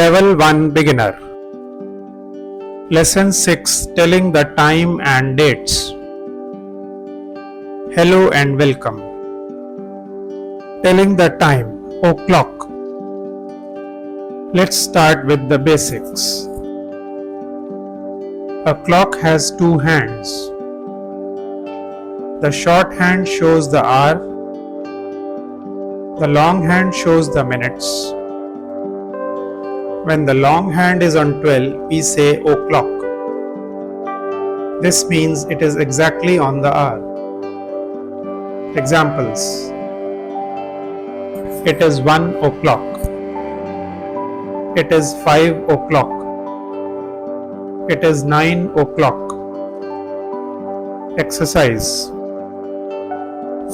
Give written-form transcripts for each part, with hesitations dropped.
Level 1 Beginner. Lesson 6 Telling the Time and Dates. Hello and welcome. Telling the time, o'clock. Let's start with the basics. A clock has two hands. The short hand shows the hour. The long hand shows the minutes. When the long hand is on 12, we say o'clock. This means it is exactly on the hour. Examples: it is 1 o'clock. It is 5 o'clock. It is 9 o'clock. Exercise: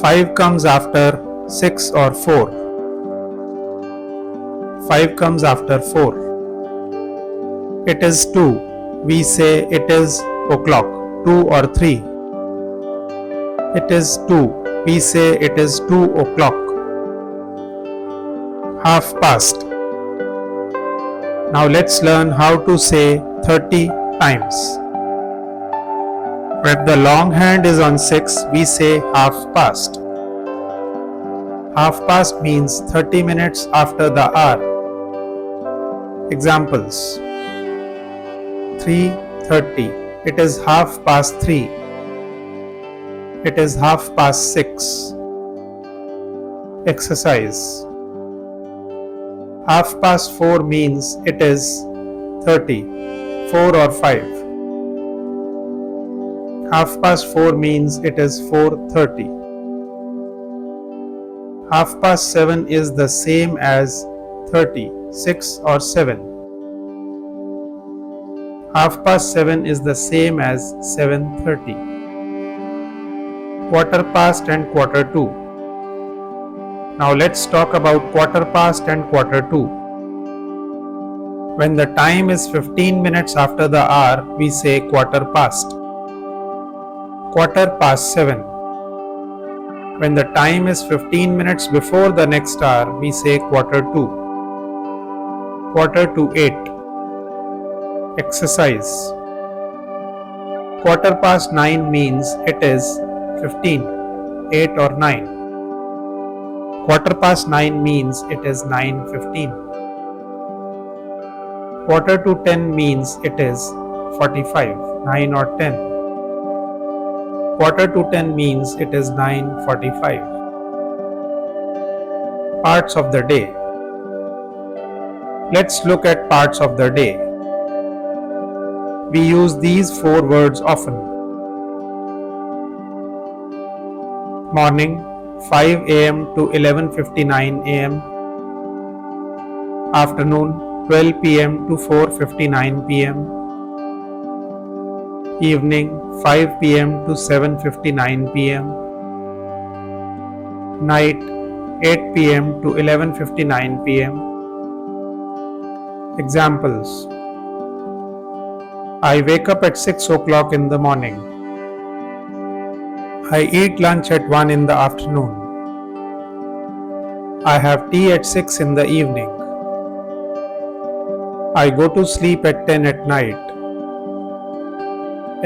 5 comes after 6 or 4. 5 comes after 4. It is 2. We say it is o'clock. 2 or 3. It is 2. We say it is 2 o'clock. Half past. Now let's learn how to say 30 times. When the long hand is on 6, we say half past. Half past means 30 minutes after the hour. Examples: 3:30. It is half past 3. It is half past 6. Exercise: half past 4 means it is 30. 4 or 5. Half past 4 means it is 4:30. Half past 7 is the same as 30, 6 or 7. Half past 7 is the same as 7:30. Quarter past and quarter to. Now let's talk about quarter past and quarter to. When the time is 15 minutes after the hour, we say quarter past. Quarter past 7. When the time is 15 minutes before the next hour, we say quarter to. Quarter to 8. Exercise: quarter past 9 means it is 15, 8 or 9. Quarter past 9 means it is 9:15. Quarter to 10 means it is 45, 9 or 10. Quarter to 10 means it is 9:45. Parts of the day. Let's look at parts of the day. We use these 4 words often. Morning, 5 am to 11:59 am. Afternoon, 12 pm to 4:59 pm. Evening, 5 pm to 7:59 pm. Night, 8 pm to 11:59 pm. Examples: I wake up at 6 o'clock in the morning. I eat lunch at 1 in the afternoon. I have tea at 6 in the evening. I go to sleep at 10 at night.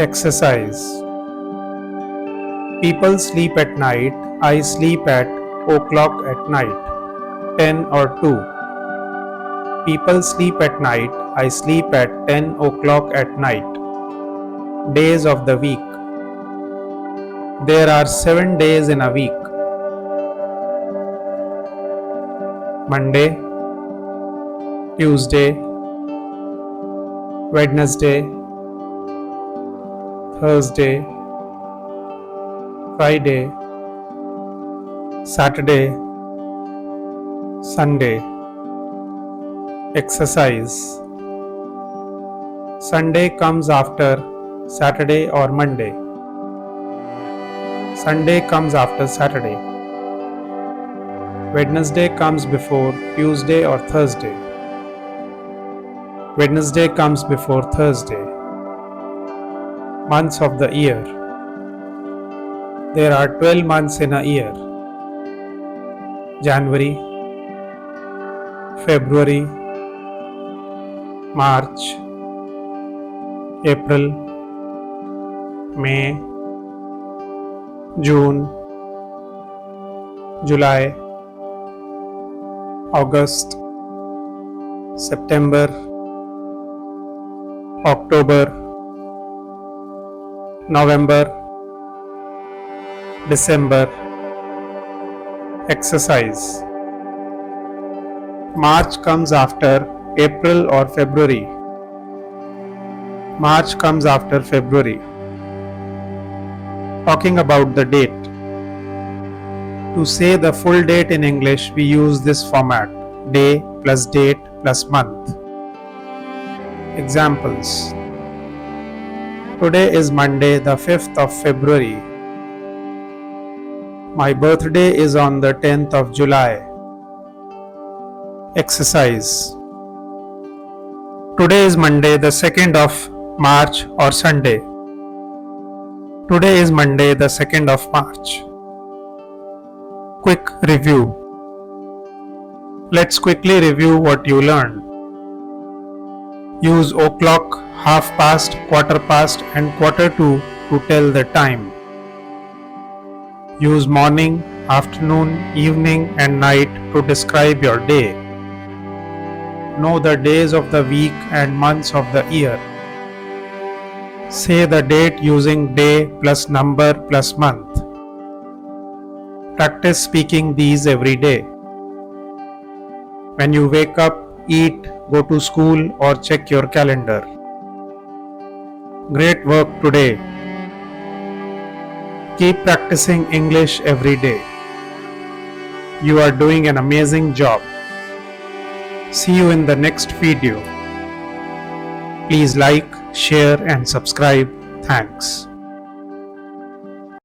Exercise: people sleep at night. I sleep at o'clock at night. 10 or 2. People sleep at night. I sleep at 10 o'clock at night. Days of the week. There are 7 days in a week. Monday, Tuesday, Wednesday, Thursday, Friday, Saturday, Sunday. Exercise: Sunday comes after Saturday or Monday. Sunday comes after Saturday. Wednesday comes before Tuesday or Thursday. Wednesday comes before Thursday. Months of the year. There are 12 months in a year. January, February, March, April, May, June, July, August, September, October, November, December. Exercise. March comes after April or February. March comes after February. Talking about the date. To say the full date in English, we use this format: day plus date plus month. Examples. Today is Monday, the 5th of February. My birthday is on the 10th of July. Exercise. Today is Monday, the 2nd of March or Sunday. Today is Monday, the 2nd of March. Quick review. Let's quickly review what you learned. Use o'clock, half past, quarter past and quarter to tell the time. Use morning, afternoon, evening and night to describe your day. Know the days of the week and months of the year. Say the date using day plus number plus month. Practice speaking these every day. When you wake up, eat, go to school or check your calendar. Great work today. Keep practicing English every day. You are doing an amazing job. See you in the next video. Please like, share and subscribe. Thanks.